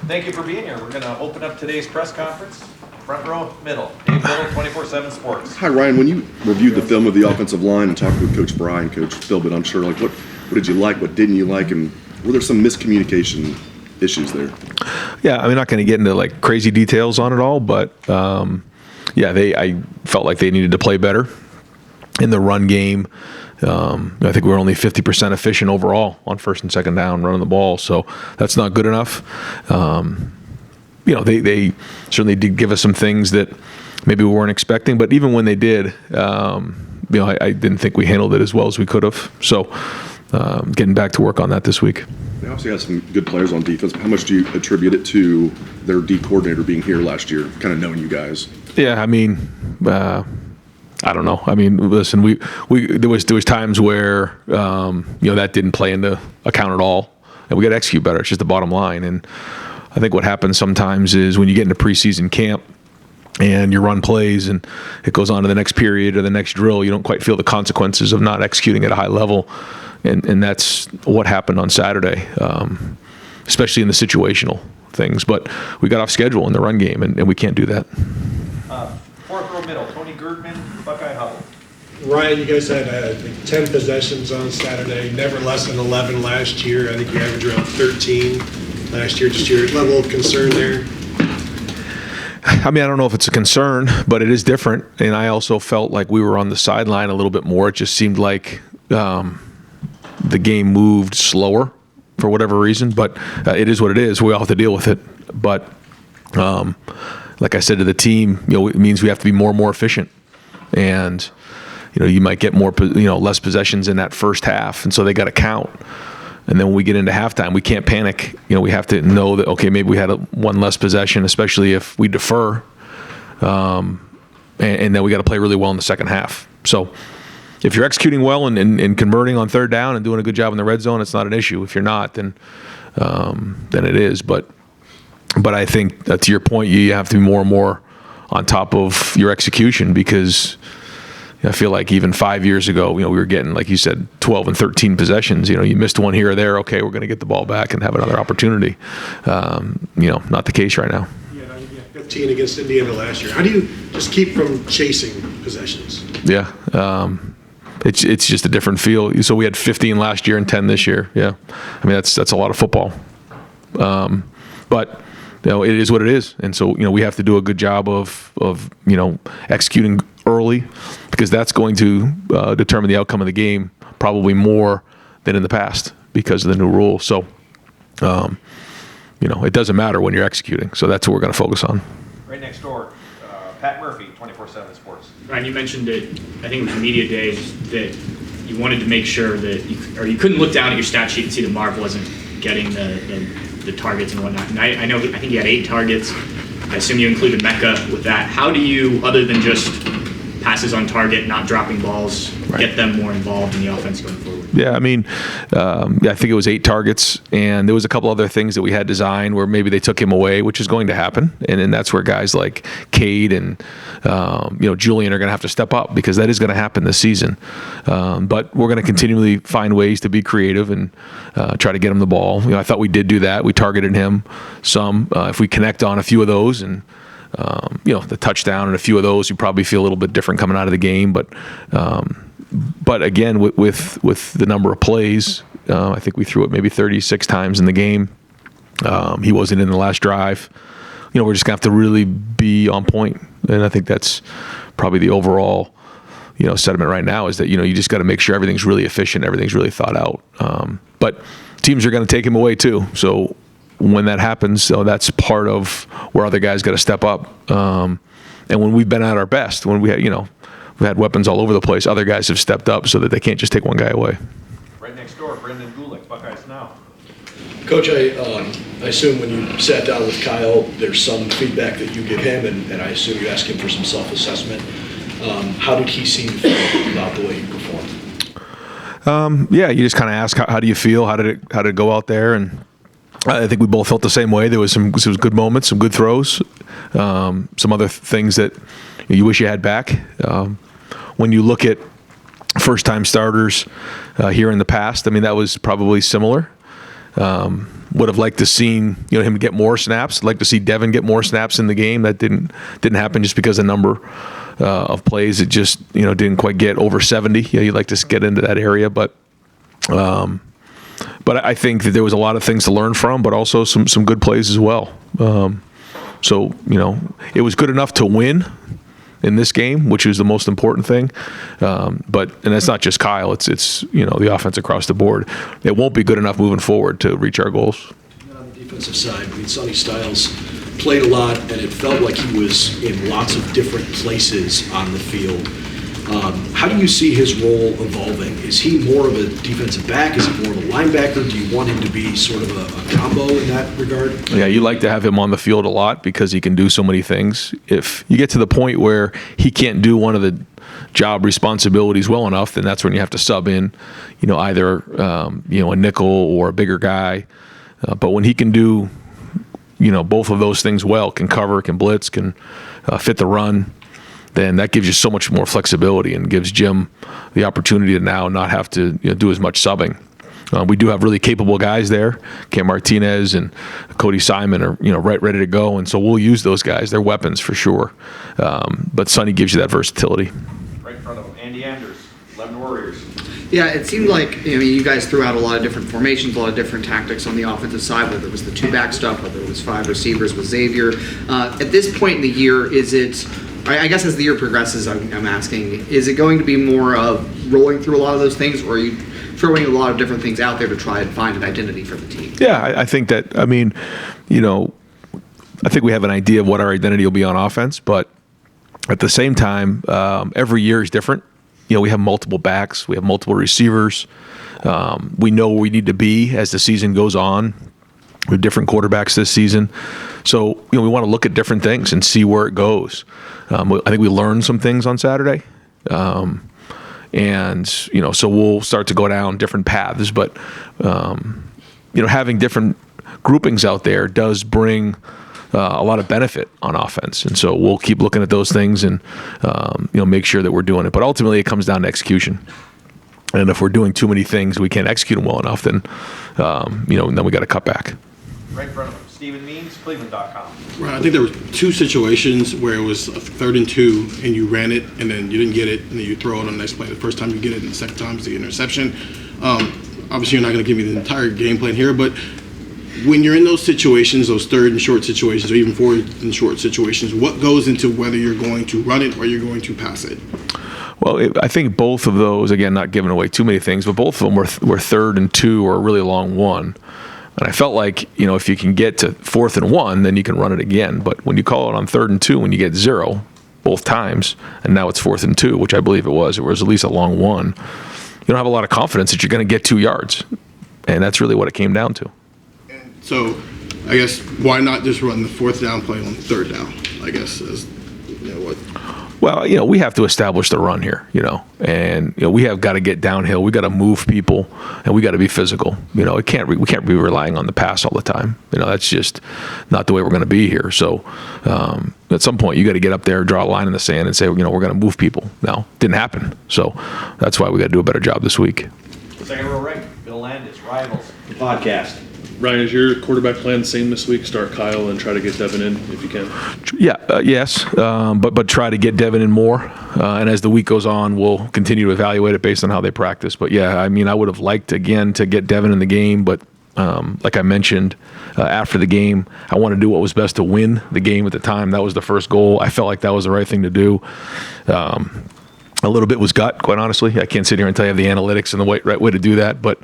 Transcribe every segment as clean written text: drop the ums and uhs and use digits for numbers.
Thank you for being here. We're going to open up today's press conference. Front row, middle. Dave Little, 24/7 Sports. Hi, Ryan. When you reviewed the film of the offensive line and talked with Coach Bry and Coach Phil, but unsure, like what did you like, what didn't you like, and were there some miscommunication issues there? Yeah, I'm not going to get into like crazy details on it all, but I felt like they needed to play better in the run game. I think we were only 50% efficient overall on first and second down running the ball, so that's not good enough. They certainly did give us some things that maybe we weren't expecting, but even when they did, I didn't think we handled it as well as we could have. So getting back to work on that this week. They obviously had some good players on defense. How much do you attribute it to their D coordinator being here last year, kind of knowing you guys? Yeah, I mean, I don't know. I mean, listen, there was times where that didn't play into account at all, and we got to execute better. It's just the bottom line. And I think what happens sometimes is when you get into preseason camp and you run plays and it goes on to the next period or the next drill, you don't quite feel the consequences of not executing at a high level, and that's what happened on Saturday, especially in the situational things. But we got off schedule in the run game, and we can't do that. Fourth row, middle. Tony Girdman, Buckeye Huddle. Ryan, you guys had 10 possessions on Saturday, never less than 11 last year. I think you averaged around 13 last year. Just your level of concern there? I mean, I don't know if it's a concern, but it is different. And I also felt like we were on the sideline a little bit more. It just seemed like the game moved slower for whatever reason. But it is what it is. We all have to deal with it. But like I said to the team, it means we have to be more and more efficient. And you might get less possessions in that first half, and so they got to count. And then when we get into halftime, we can't panic. We have to know that, okay, maybe we had one less possession, especially if we defer. And then we got to play really well in the second half. So if you're executing well and converting on third down and doing a good job in the red zone, it's not an issue. If you're not, then it is. But I think to your point, you have to be more and more on top of your execution, because I feel like even 5 years ago, we were getting, like you said, 12 and 13 possessions. You missed one here or there. Okay, we're going to get the ball back and have another opportunity. Not the case right now. Yeah, 15 against Indiana last year. How do you just keep from chasing possessions? Yeah, it's just a different feel. So we had 15 last year and 10 this year. Yeah, I mean that's a lot of football. But it is what it is, and so we have to do a good job of executing early, because that's going to determine the outcome of the game probably more than in the past because of the new rule. So, it doesn't matter when you're executing. So that's what we're going to focus on. Right next door, Pat Murphy, 24/7 Sports. Ryan, you mentioned it, I think it was media days, that you wanted to make sure that you couldn't look down at your stat sheet and see that Marv wasn't getting the targets and whatnot. And I think he had 8 targets. I assume you included Mecca with that. How do you, other than just passes on target, not dropping balls, get them more involved in the offense going forward? Yeah, I mean, I think it was 8 targets, and there was a couple other things that we had designed where maybe they took him away, which is going to happen, and then that's where guys like Cade and Julian are going to have to step up, because that is going to happen this season. But we're going to continually find ways to be creative and try to get him the ball. I thought we did do that. We targeted him some. If we connect on a few of those and the touchdown and a few of those, you probably feel a little bit different coming out of the game. But again, with the number of plays, I think we threw it maybe 36 times in the game. He wasn't in the last drive. We're just gonna have to really be on point, and I think that's probably the overall sentiment right now, is that you just got to make sure everything's really efficient, everything's really thought out. But teams are going to take him away too. So when that happens, that's part of where other guys got to step up. And when we've been at our best, when we had, we've had weapons all over the place, other guys have stepped up so that they can't just take one guy away. Right next door, Brendan Gulick, Buckeyes Now. Coach, I assume when you sat down with Kyle, there's some feedback that you give him, and I assume you ask him for some self-assessment. How did he seem about the way you performed? Yeah, you just kind of ask, how do you feel? How did it go out there? And I think we both felt the same way. There was some good moments, some good throws, some other things that you wish you had back. When you look at first-time starters here in the past, I mean, that was probably similar. Would have liked to seen him get more snaps. Like to see Devin get more snaps in the game. That didn't happen just because the number of plays it just didn't quite get over 70. You'd like to get into that area, but I think that there was a lot of things to learn from, but also some good plays as well. So it was good enough to win in this game, which is the most important thing. And that's not just Kyle. It's the offense across the board. It won't be good enough moving forward to reach our goals. On the defensive side, Sonny Styles played a lot, and it felt like he was in lots of different places on the field. How do you see his role evolving? Is he more of a defensive back? Is he more of a linebacker? Do you want him to be sort of a combo in that regard? Yeah, you like to have him on the field a lot because he can do so many things. If you get to the point where he can't do one of the job responsibilities well enough, then that's when you have to sub in, either a nickel or a bigger guy. But when he can do, both of those things well, can cover, can blitz, can fit the run, then that gives you so much more flexibility and gives Jim the opportunity to now not have to do as much subbing. We do have really capable guys there. Cam Martinez and Cody Simon are ready to go, and so we'll use those guys. They're weapons for sure. But Sonny gives you that versatility. Right in front of him, Andy Anders, 11 Warriors. Yeah, it seemed like you guys threw out a lot of different formations, a lot of different tactics on the offensive side, whether it was the two-back stuff, whether it was 5 receivers with Xavier. At this point in the year, is it, I guess as the year progresses, I'm asking, is it going to be more of rolling through a lot of those things, or are you throwing a lot of different things out there to try and find an identity for the team? Yeah, I think that, I think we have an idea of what our identity will be on offense, but at the same time, every year is different. We have multiple backs, we have multiple receivers. We know where we need to be as the season goes on. We have different quarterbacks this season. So, we want to look at different things and see where it goes. I think we learned some things on Saturday. So we'll start to go down different paths. But, having different groupings out there does bring a lot of benefit on offense. And so we'll keep looking at those things and, make sure that we're doing it. But ultimately, it comes down to execution. And if we're doing too many things, we can't execute them well enough, then, then we got to cut back. Right in front of him, Stephen Means, Cleveland.com. Right, I think there were 2 situations where it was a 3rd and 2, and you ran it, and then you didn't get it, and then you throw it on the next play. The first time you get it, and the second time is the interception. Obviously, you're not going to give me the entire game plan here, but when you're in those situations, those 3rd and short situations, or even 4th and short situations, what goes into whether you're going to run it or you're going to pass it? Well, I think both of those, again, not giving away too many things, but both of them were 3rd and 2 or a really long one. And I felt like, if you can get to 4th and 1, then you can run it again. But when you call it on 3rd and 2, when you get 0 both times, and now it's 4th and 2, which I believe it was at least a long one, you don't have a lot of confidence that you're going to get 2 yards. And that's really what it came down to. So, I guess, why not just run the 4th down play on 3rd down, I guess, is what? Well, we have to establish the run here, and we have got to get downhill. We got to move people, and we got to be physical. We can't be relying on the pass all the time. That's just not the way we're going to be here. So, at some point, you got to get up there, draw a line in the sand, and say, we're going to move people. Now, didn't happen. So, that's why we got to do a better job this week. Second row right, Bill Landis, Rivals, the podcast. Ryan, is your quarterback plan the same this week? Start Kyle and try to get Devin in if you can. Yeah, yes, but try to get Devin in more. And as the week goes on, we'll continue to evaluate it based on how they practice. But yeah, I would have liked again to get Devin in the game, but like I mentioned after the game, I want to do what was best to win the game at the time. That was the first goal. I felt like that was the right thing to do. A little bit was gut, quite honestly. I can't sit here and tell you the analytics and the right way to do that, but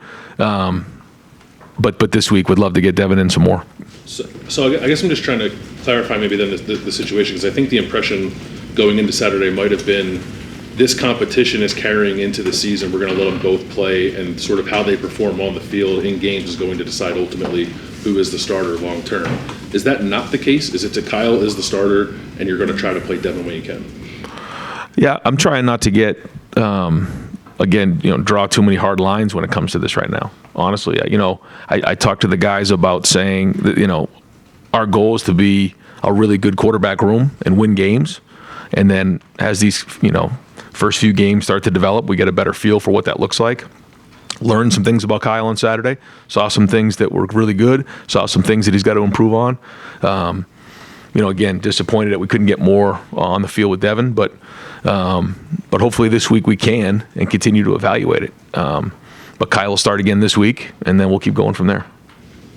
this week would love to get Devin in some more. So I guess I'm just trying to clarify maybe then the situation, because I think the impression going into Saturday might have been this competition is carrying into the season. We're going to let them both play, and sort of how they perform on the field in games is going to decide ultimately who is the starter long term. Is that not the case? Is it to Kyle is the starter, and you're going to try to play Devin when you can? Yeah, I'm trying not to get draw too many hard lines when it comes to this right now. Honestly, I talked to the guys about saying that, our goal is to be a really good quarterback room and win games. And then as these, first few games start to develop, we get a better feel for what that looks like. learned some things about Kyle on Saturday, saw some things that were really good, saw some things that he's got to improve on. Again, disappointed that we couldn't get more on the field with Devin, but hopefully this week we can and continue to evaluate it. But Kyle will start again this week, and then we'll keep going from there.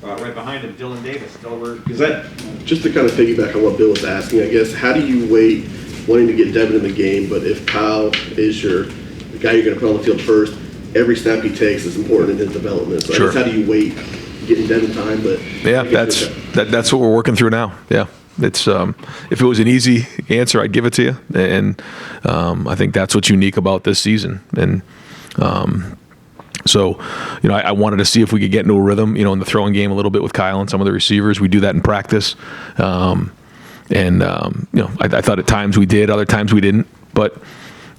Right behind him, Dylan Davis, Delaware. Is that, just to kind of piggyback on what Bill was asking, I guess, how do you weigh wanting to get Devin in the game, but if Kyle is the guy you're going to put on the field first, every snap he takes is important in his development. So Sure. I guess how do you weight getting Devin time? But Yeah, that's what we're working through now. Yeah, it's if it was an easy answer, I'd give it to you, and I think that's what's unique about this season. And so, I wanted to see if we could get into a rhythm, in the throwing game a little bit with Kyle and some of the receivers. We do that in practice, I thought at times we did, other times we didn't, but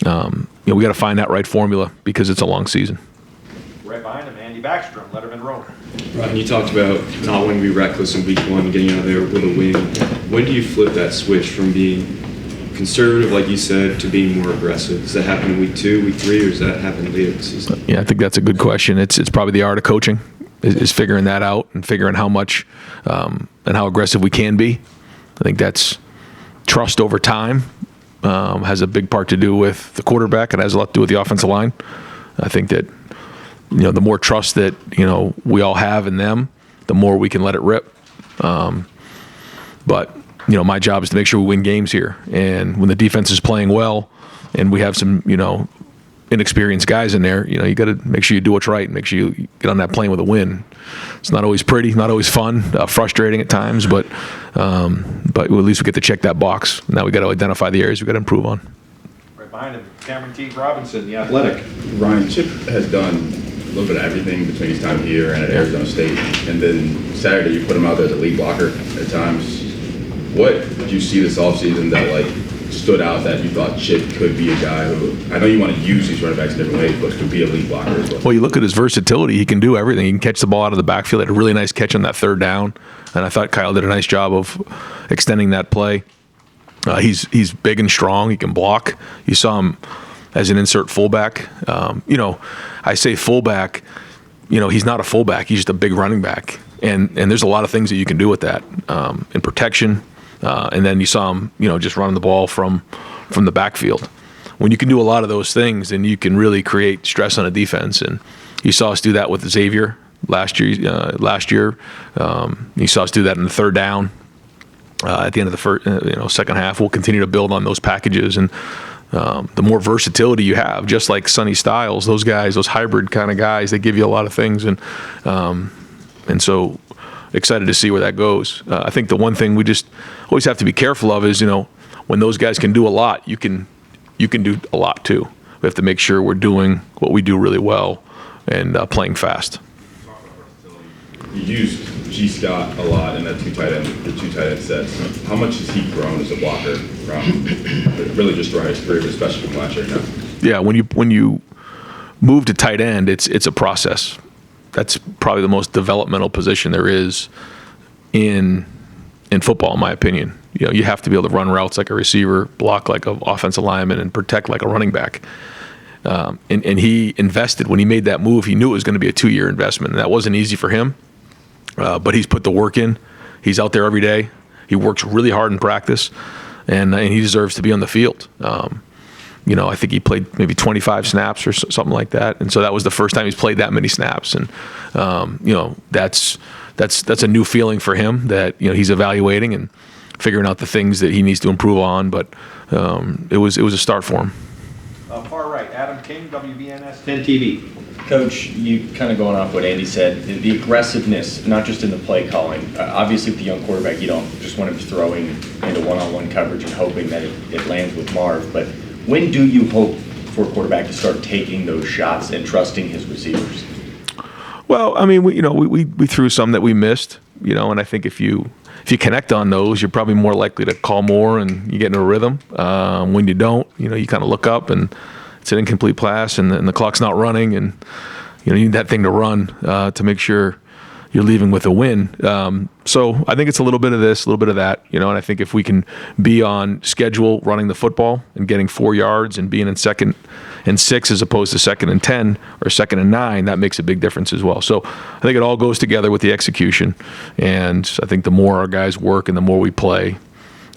we got to find that right formula because it's a long season. Right behind him, Andy Backstrom, Letterman Row. Ryan, you talked about not wanting to be reckless in week one, getting out of there with a win. When do you flip that switch from being conservative, like you said, to being more aggressive? Does that happen in week 2, week 3, or does that happen later in the season? Yeah, I think that's a good question. It's probably the art of coaching is figuring that out and figuring how much and how aggressive we can be. I think that's trust over time has a big part to do with the quarterback. It has a lot to do with the offensive line. I think that the more trust that we all have in them, the more we can let it rip. But my job is to make sure we win games here. And when the defense is playing well, and we have some inexperienced guys in there, you got to make sure you do what's right and make sure you get on that plane with a win. It's not always pretty, not always fun, frustrating at times, but at least we get to check that box. Now we got to identify the areas we got to improve on. Right behind him, Cameron Teague Robinson, the Athletic. Ryan, Chip has done a little bit of everything between his time here and at Arizona State, and then Saturday you put him out there as a lead blocker at times. What did you see this offseason that stood out that you thought Chip could be a guy who, I know you want to use these running backs in different ways, but could be a lead blocker as well? Well, you look at his versatility. He can do everything. He can catch the ball out of the backfield. Had a really nice catch on that third down, and I thought Kyle did a nice job of extending that play. He's big and strong. He can block. You saw him as an insert fullback. I say fullback. He's not a fullback. He's just a big running back, and there's a lot of things that you can do with that in protection. And then you saw him, just running the ball from the backfield. When you can do a lot of those things, then you can really create stress on a defense. And you saw us do that with Xavier last year. You saw us do that in the third down at the end of the first, second half. We'll continue to build on those packages. And the more versatility you have, just like Sonny Styles, those guys, those hybrid kind of guys, they give you a lot of things. And so excited to see where that goes. I think the one thing we just always have to be careful of is, when those guys can do a lot, you can do a lot too. We have to make sure we're doing what we do really well and playing fast. You used G. Scott a lot in that the two tight end sets. How much has he grown as a blocker from really just throughout his career, but especially from last year now? Yeah, when you move to tight end, it's a process. That's probably the most developmental position there is in football, in my opinion. You have to be able to run routes like a receiver, block like an offensive lineman, and protect like a running back. And he invested when he made that move. He knew it was going to be a 2-year investment, and that wasn't easy for him. But he's put the work in. He's out there every day. He works really hard in practice, and he deserves to be on the field. I think he played maybe 25 snaps or something like that, and so that was the first time he's played that many snaps. And that's a new feeling for him that he's evaluating and figuring out the things that he needs to improve on. But it was a start for him. Far right, Adam King, WBNS 10 TV. Coach, you kind of going off what Andy said, the aggressiveness, not just in the play calling. Obviously, with the young quarterback, you don't just want to be throwing into one-on-one coverage and hoping that it lands with Marv. But when do you hope for a quarterback to start taking those shots and trusting his receivers? Well, I mean, we threw some that we missed, and I think if you connect on those, you're probably more likely to call more and you get in a rhythm. When you don't, you kind of look up and it's an incomplete pass and the clock's not running, and you need that thing to run to make sure you're leaving with a win. So I think it's a little bit of this, a little bit of that, and I think if we can be on schedule running the football and getting 4 yards and being in 2nd and 6 as opposed to 2nd and 10 or 2nd and 9, that makes a big difference as well. So I think it all goes together with the execution, and I think the more our guys work and the more we play,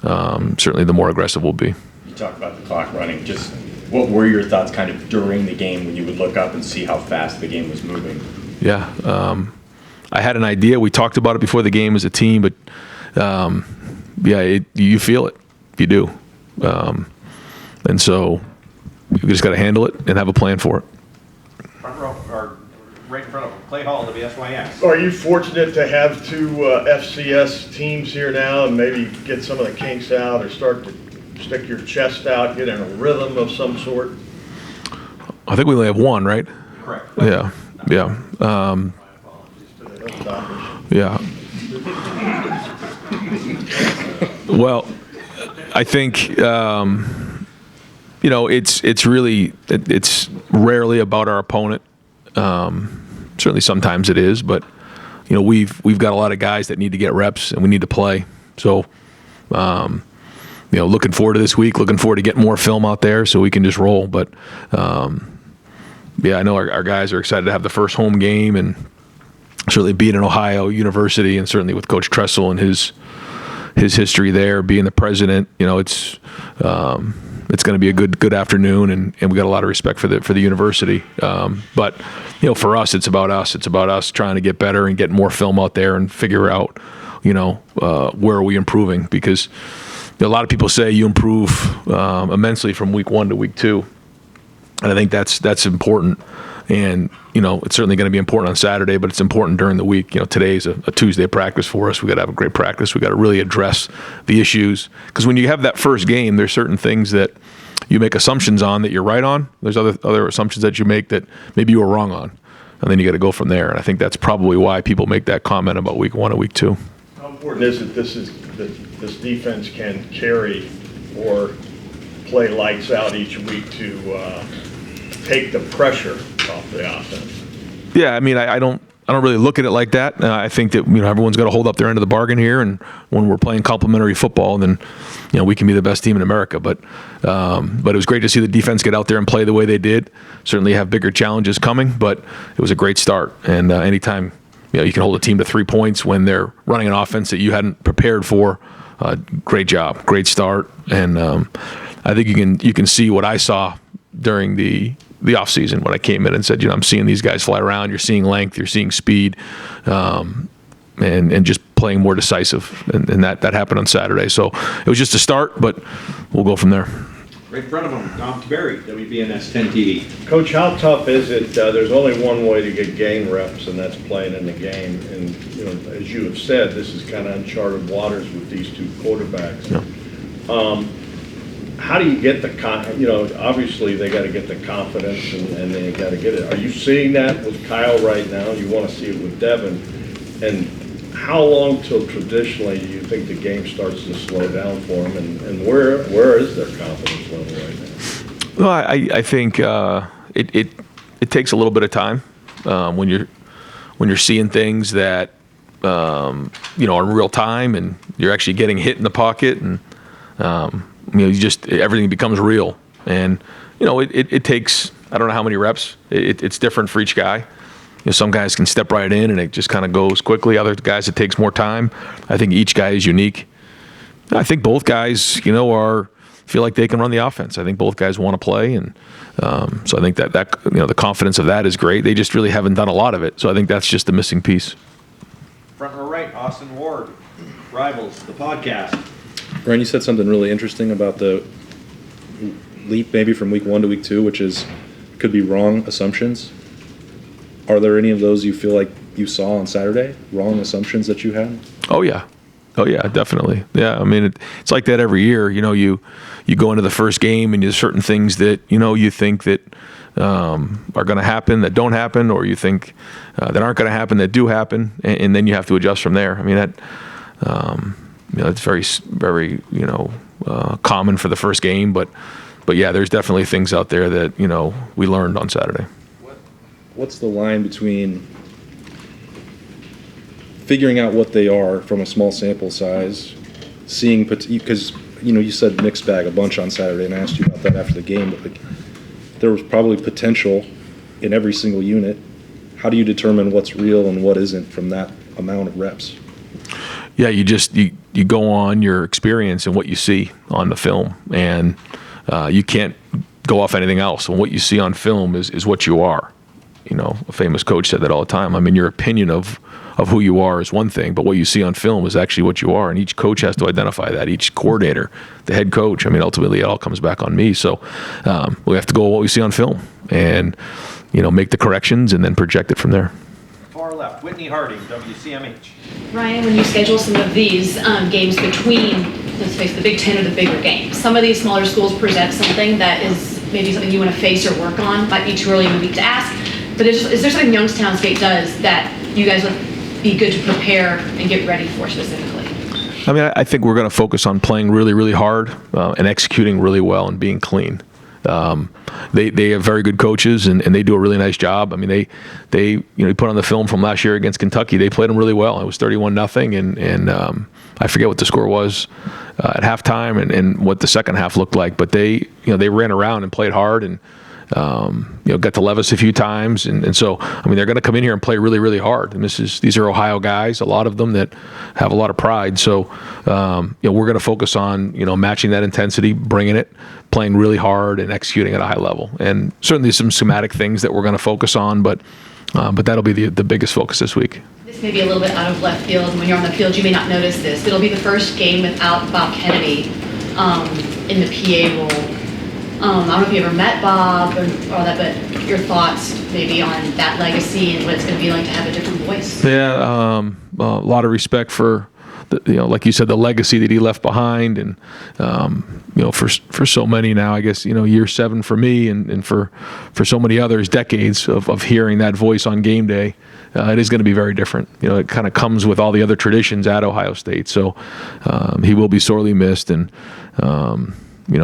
certainly the more aggressive we'll be. You talked about the clock running. Just what were your thoughts kind of during the game when you would look up and see how fast the game was moving? Yeah, I had an idea. We talked about it before the game as a team, but you feel it. You do. And so you just got to handle it and have a plan for it. Front row, or right in front of them, Clay Hall, WSYX. Are you fortunate to have two FCS teams here now and maybe get some of the kinks out or start to stick your chest out, get in a rhythm of some sort? I think we only have one, right? Correct. Yeah. Yeah. Well, I think it's rarely about our opponent. Certainly, sometimes it is, but we've got a lot of guys that need to get reps and we need to play. So, looking forward to this week. Looking forward to getting more film out there so we can just roll. But I know our guys are excited to have the first home game and certainly being in Ohio University, and certainly with Coach Tressel and his history there, being the president. It's going to be a good afternoon, and we got a lot of respect for the university. But for us, it's about us. It's about us trying to get better and get more film out there and figure out where are we improving, because a lot of people say you improve immensely from week 1 to week 2. And I think that's important. And, it's certainly going to be important on Saturday, but it's important during the week. Today's a Tuesday practice for us. We got to have a great practice. We got to really address the issues. Because when you have that first game, there's certain things that you make assumptions on that you're right on. There's other assumptions that you make that maybe you were wrong on. And then you got to go from there. And I think that's probably why people make that comment about week 1 and week 2. How important is it this defense can carry or play lights out each week to take the pressure off the offense? Yeah, I mean, I don't really look at it like that. I think that everyone's got to hold up their end of the bargain here, and when we're playing complementary football, then we can be the best team in America. But it was great to see the defense get out there and play the way they did. Certainly have bigger challenges coming, but it was a great start. And anytime you can hold a team to 3 points when they're running an offense that you hadn't prepared for, great job, great start. And I think you can see what I saw during the offseason when I came in and said, I'm seeing these guys fly around. You're seeing length, you're seeing speed, and just playing more decisive. And that happened on Saturday. So it was just a start, but we'll go from there. Right in front of them, Dom Tiberi, WBNS 10 TV. Coach, how tough is it? There's only one way to get game reps, and that's playing in the game. And, as you have said, this is kind of uncharted waters with these two quarterbacks. Yeah. How do you get obviously they got to get the confidence and they got to get it. Are you seeing that with Kyle right now? You want to see it with Devin. And how long till traditionally do you think the game starts to slow down for them? And where is their confidence level right now? Well, I think it takes a little bit of time when you're seeing things that are in real time, and you're actually getting hit in the pocket, and everything becomes real. And it takes, I don't know how many reps. It's different for each guy. Some guys can step right in and it just kind of goes quickly. Other guys, it takes more time. I think each guy is unique. I think both guys, feel like they can run the offense. I think both guys want to play, and so I think that the confidence of that is great. They just really haven't done a lot of it, so I think that's just the missing piece. Front row right, Austin Ward, Rivals, the podcast. Brian, you said something really interesting about the leap maybe from week 1 to week 2, which could be wrong assumptions. Are there any of those you feel like you saw on Saturday? Wrong assumptions that you had? Oh yeah, definitely. Yeah, I mean it's like that every year. You go into the first game and there's certain things that you think that are going to happen that don't happen, or you think that aren't going to happen that do happen, and then you have to adjust from there. I mean that it's very very common for the first game, but yeah, there's definitely things out there that we learned on Saturday. What's the line between figuring out what they are from a small sample size, seeing, because, you said mixed bag a bunch on Saturday, and I asked you about that after the game, but like, there was probably potential in every single unit. How do you determine what's real and what isn't from that amount of reps? Yeah, you go on your experience and what you see on the film, and you can't go off anything else. And what you see on film is what you are. A famous coach said that all the time. I mean, your opinion of who you are is one thing, but what you see on film is actually what you are. And each coach has to identify that. Each coordinator, the head coach. I mean, ultimately, it all comes back on me. So we have to go with what we see on film and make the corrections and then project it from there. Far left, Whitney Harding, WCMH. Ryan, when you schedule some of these games between, let's face the Big Ten or the bigger games, some of these smaller schools present something that is maybe something you want to face or work on. Might be too early in the week to ask, but is there something Youngstown State does that you guys would be good to prepare and get ready for specifically? I mean, I think we're going to focus on playing really, really hard and executing really well and being clean. They have very good coaches and they do a really nice job. I mean, they put on the film from last year against Kentucky. They played them really well. It was 31-0, and I forget what the score was at halftime and what the second half looked like. But they ran around and played hard and got to Levis a few times, and so I mean they're going to come in here and play really, really hard. And these are Ohio guys, a lot of them that have a lot of pride. So we're going to focus on matching that intensity, bringing it, playing really hard, and executing at a high level. And certainly some schematic things that we're going to focus on, but that'll be the biggest focus this week. This may be a little bit out of left field, and when you're on the field, you may not notice this. It'll be the first game without Bob Kennedy in the PA role. I don't know if you ever met Bob or that, but your thoughts maybe on that legacy and what it's going to be like to have a different voice. Yeah, a lot of respect for, like you said, the legacy that he left behind, and for so many now, I guess year 7 for me, and for so many others, decades of hearing that voice on game day. It is going to be very different. It kind of comes with all the other traditions at Ohio State. So he will be sorely missed, and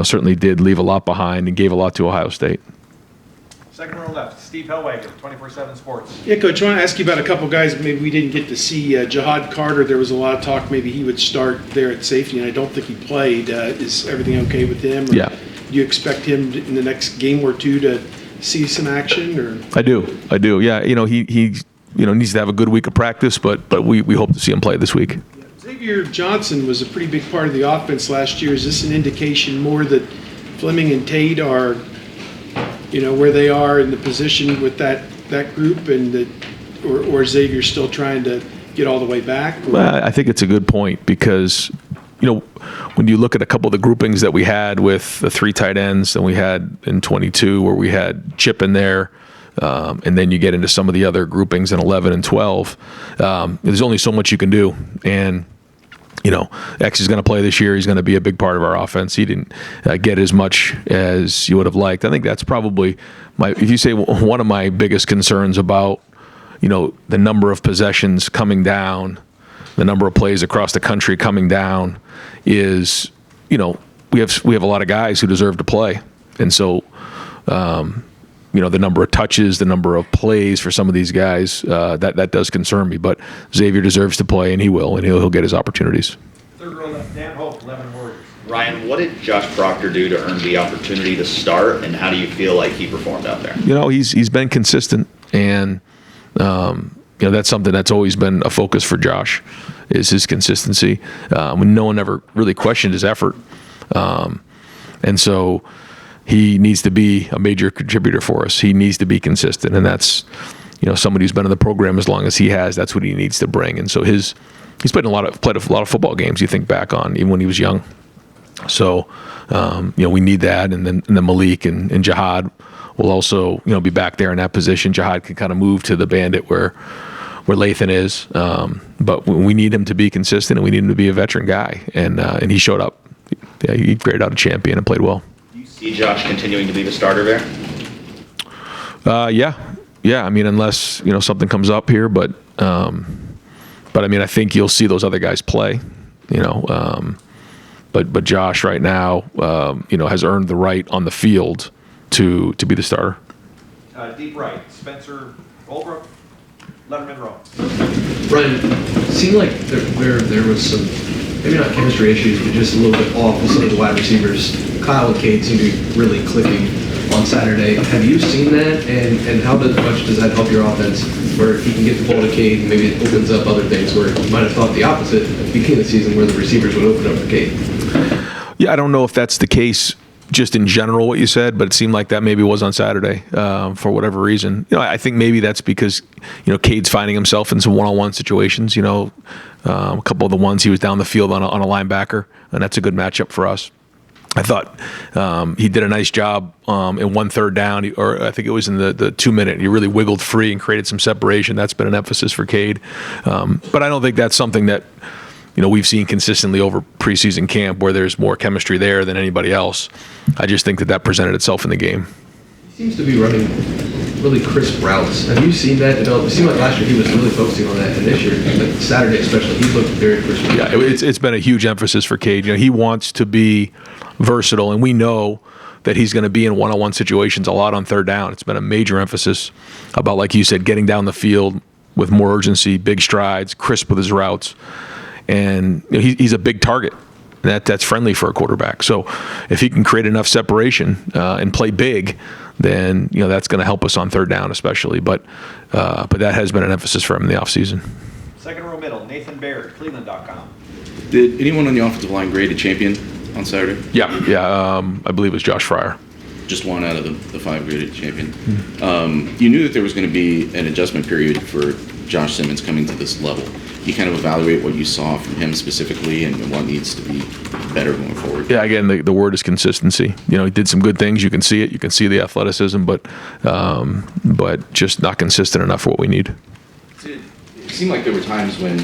certainly did leave a lot behind and gave a lot to Ohio State. Second row left, Steve Hellwagon, 24/7 Sports. Yeah, Coach, I want to ask you about a couple guys maybe we didn't get to see. Jihad Carter, there was a lot of talk maybe he would start there at safety, and I don't think he played. Is everything okay with him? Or Yeah. Do you expect him in the next game or two to see some action? Or I do. Yeah, he needs to have a good week of practice, but we hope to see him play this week. Xavier Johnson was a pretty big part of the offense last year. Is this an indication more that Fleming and Tate are, where they are in the position with that group, and that, or Xavier's still trying to get all the way back? Well, I think it's a good point because, when you look at a couple of the groupings that we had with the 3 tight ends and we had in 22, where we had Chip in there, and then you get into some of the other groupings in 11 and 12, there's only so much you can do. And X is going to play this year. He's going to be a big part of our offense. He didn't get as much as you would have liked. I think that's probably if you say one of my biggest concerns about, the number of possessions coming down, the number of plays across the country coming down is, we have a lot of guys who deserve to play. And so, the number of touches, the number of plays for some of these guys, that does concern me. But Xavier deserves to play, and he will, and he'll get his opportunities. Third row left, Dan Hope, 11 Warriors. Ryan, what did Josh Proctor do to earn the opportunity to start, and how do you feel like he performed out there? He's been consistent, and that's something that's always been a focus for Josh, is his consistency. When no one ever really questioned his effort, and so he needs to be a major contributor for us. He needs to be consistent, and that's somebody who's been in the program as long as he has. That's what he needs to bring, and so he's played a lot of football games. You think back on even when he was young. So we need that, and then Malik and Jihad will also be back there in that position. Jihad can kind of move to the bandit where Lathan is, but we need him to be consistent, and we need him to be a veteran guy, and he showed up. Yeah, he graded out a champion and played well. See Josh continuing to be the starter there? Yeah. I mean, unless something comes up here, but I mean, I think you'll see those other guys play. But Josh right now, has earned the right on the field to be the starter. Deep right, Spencer Goldbrook. Letterman Row. Ryan, it seemed like there was some, maybe not chemistry issues, but just a little bit off with some of the wide receivers. Kyle and Cade seemed to be really clicking on Saturday. Have you seen that, and how much does that help your offense, where if you can get the ball to Cade, and maybe it opens up other things where you might have thought the opposite at the beginning of the season, where the receivers would open up for Cade? Yeah, I don't know if that's the case just in general what you said, but it seemed like that maybe was on Saturday for whatever reason. I think maybe that's because Cade's finding himself in some one-on-one situations. A couple of the ones he was down the field on a linebacker, and that's a good matchup for us. I thought he did a nice job in 1 3rd down, or I think it was in the 2 minute. He really wiggled free and created some separation. That's been an emphasis for Cade, but I don't think that's something that we've seen consistently over preseason camp, where there's more chemistry there than anybody else. I just think that presented itself in the game. He seems to be running really crisp routes. Have you seen that develop? It seemed like last year he was really focusing on that, and this year, like Saturday especially, he looked very crisp. Yeah, it's been a huge emphasis for Cade. He wants to be versatile, and we know that he's going to be in one-on-one situations a lot on 3rd down. It's been a major emphasis about, like you said, getting down the field with more urgency, big strides, crisp with his routes. And he's a big target. That's friendly for a quarterback. So if he can create enough separation and play big, then that's going to help us on 3rd down especially. But that has been an emphasis for him in the offseason. Second row middle, Nathan Baird, Cleveland.com. Did anyone on the offensive line grade a champion on Saturday? Yeah. I believe it was Josh Fryer. Just one out of the 5 graded champion. You knew that there was going to be an adjustment period for Josh Simmons coming to this level. You kind of evaluate what you saw from him specifically and what needs to be better going forward. Yeah, again, the word is consistency. He did some good things. You can see it. You can see the athleticism, but just not consistent enough for what we need. It seemed like there were times when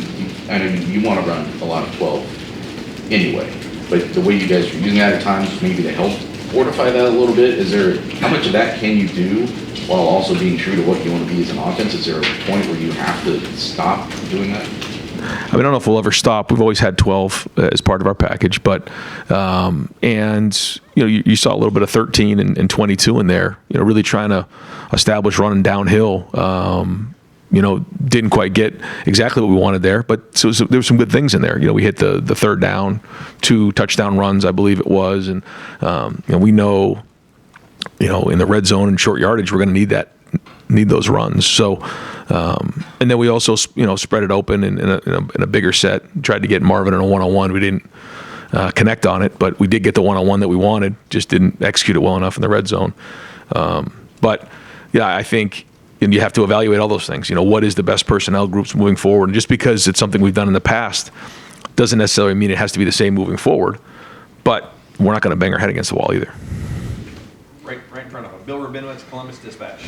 I know you want to run a lot of 12 anyway, but the way you guys were using that at times maybe to help fortify that a little bit. How much of that can you do while also being true to what you want to be as an offense? Is there a point where you have to stop doing that? I don't know if we'll ever stop. We've always had 12 as part of our package, but you saw a little bit of 13 and 22 in there. Really trying to establish running downhill. Didn't quite get exactly what we wanted there, but so there were some good things in there. We hit the 3rd down, 2 touchdown runs, I believe it was, and we know, in the red zone and short yardage, we're going to need those runs. So, and then we also, spread it open in a bigger set. Tried to get Marvin in a one-on-one. We didn't connect on it, but we did get the one-on-one that we wanted. Just didn't execute it well enough in the red zone. But yeah, I think you have to evaluate all those things. What is the best personnel groups moving forward? And just because it's something we've done in the past doesn't necessarily mean it has to be the same moving forward. But we're not going to bang our head against the wall either. Right in front of him. Bill Rabinowitz, Columbus Dispatch.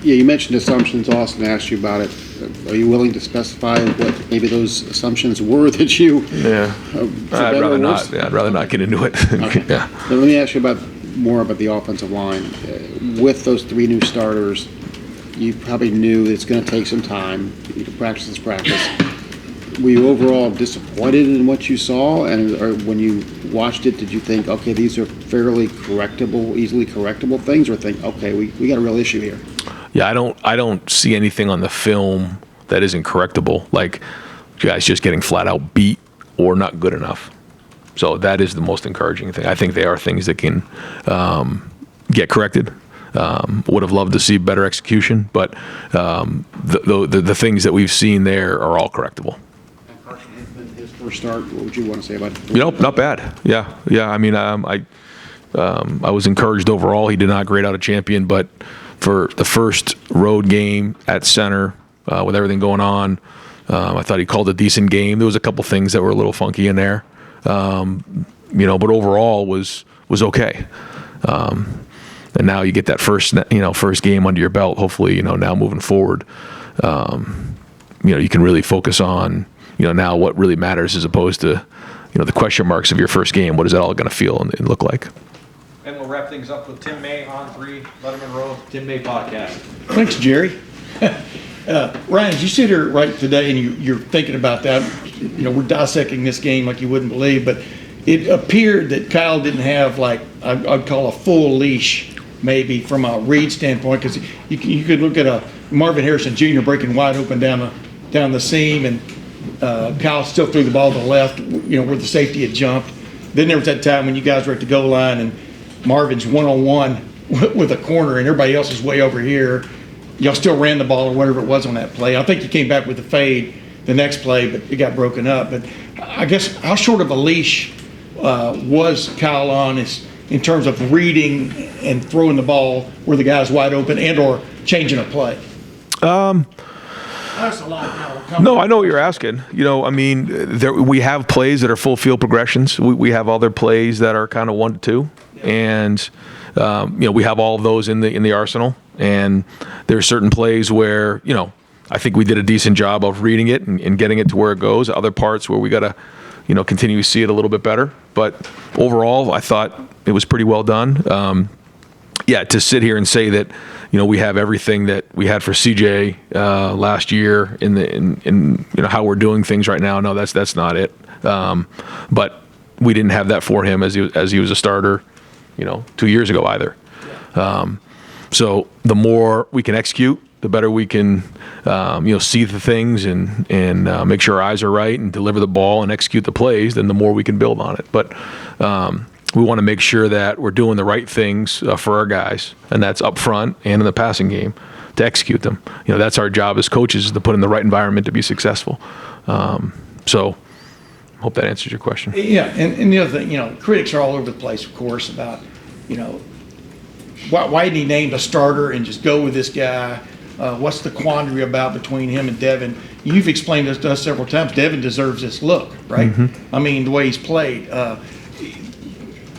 Yeah, you mentioned assumptions. Austin asked you about it. Are you willing to specify what maybe those assumptions were that you? Yeah, I'd rather not. Yeah, I'd rather not get into it. Okay. Yeah. Now, let me ask you more about the offensive line. With those 3 new starters, you probably knew it's going to take some time. Practice is practice. Were you overall disappointed in what you saw? Or when you watched it, did you think, okay, these are fairly correctable, easily correctable things, or think, okay, we got a real issue here? Yeah, I don't see anything on the film that isn't correctable. Like guys just getting flat out beat or not good enough. So that is the most encouraging thing. I think they are things that can get corrected. Would have loved to see better execution, but the things that we've seen there are all correctable. His first start, what would you want to say about it? Not bad. Yeah. I mean, I was encouraged overall. He did not grade out a champion, but for the first road game at center with everything going on, I thought he called a decent game. There was a couple things that were a little funky in there, but overall was okay. And now you get that first game under your belt. Hopefully, now moving forward, you can really focus on, now what really matters as opposed to, the question marks of your first game. What is that all going to feel and look like? And we'll wrap things up with Tim May on 3, Letterman Row, Tim May podcast. Thanks, Jerry. Ryan, as you sit here right today and you're thinking about that, we're dissecting this game like you wouldn't believe, but it appeared that Kyle didn't have I'd call a full leash maybe from a read standpoint, because you could look at Marvin Harrison Jr. breaking wide open down the seam, and Kyle still threw the ball to the left, where the safety had jumped. Then there was that time when you guys were at the goal line and Marvin's one-on-one with a corner and everybody else is way over here. Y'all still ran the ball or whatever it was on that play. I think you came back with the fade the next play, but it got broken up. But I guess how short of a leash was Kyle on in terms of reading and throwing the ball where the guy's wide open and or changing a play? That's a lot now. No, I know what you're asking. We have plays that are full field progressions. We have other plays that are kind of 1 to 2, and we have all of those in the arsenal. And there are certain plays where I think we did a decent job of reading it and getting it to where it goes. Other parts where we got to continue to see it a little bit better. But overall, I thought it was pretty well done. To sit here and say that we have everything that we had for CJ last year in how we're doing things right now. No, that's not it. But we didn't have that for him as he was a starter, 2 years ago either. So the more we can execute, the better we can see the things and make sure our eyes are right and deliver the ball and execute the plays. Then the more we can build on it. But we want to make sure that we're doing the right things for our guys, and that's up front and in the passing game to execute them. That's our job as coaches, is to put in the right environment to be successful. So hope that answers your question. Yeah, and the other thing, critics are all over the place, of course, about, why didn't he name a starter and just go with this guy? What's the quandary about between him and Devin? You've explained this to us several times. Devin deserves this look, right? Mm-hmm. I mean, the way he's played.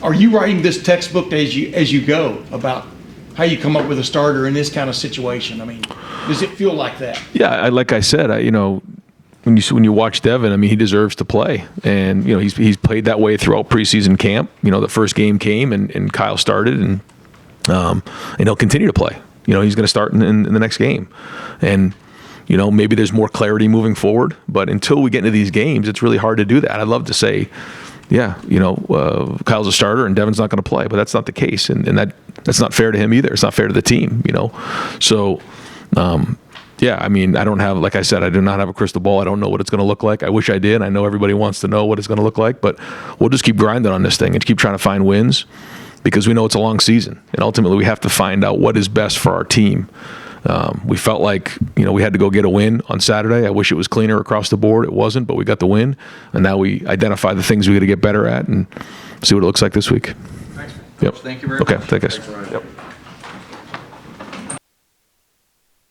Are you writing this textbook as you go about how you come up with a starter in this kind of situation? I mean, does it feel like that? Yeah, like I said, when you watch Devin, he deserves to play, and he's played that way throughout preseason camp. The first game came and Kyle started, and he'll continue to play. He's going to start in the next game, and maybe there's more clarity moving forward. But until we get into these games, it's really hard to do that. I'd love to say, Kyle's a starter and Devin's not going to play, but that's not the case, and that's not fair to him either. It's not fair to the team, So, I don't have, like I said, I do not have a crystal ball. I don't know what it's going to look like. I wish I did. I know everybody wants to know what it's going to look like, but we'll just keep grinding on this thing and keep trying to find wins, because we know it's a long season, and ultimately we have to find out what is best for our team. We felt like, we had to go get a win on Saturday. I wish it was cleaner across the board. It wasn't, but we got the win, and now we identify the things we got to get better at and see what it looks like this week. Thanks, Yep. Thank you very much. much. Okay, thank you. Yep.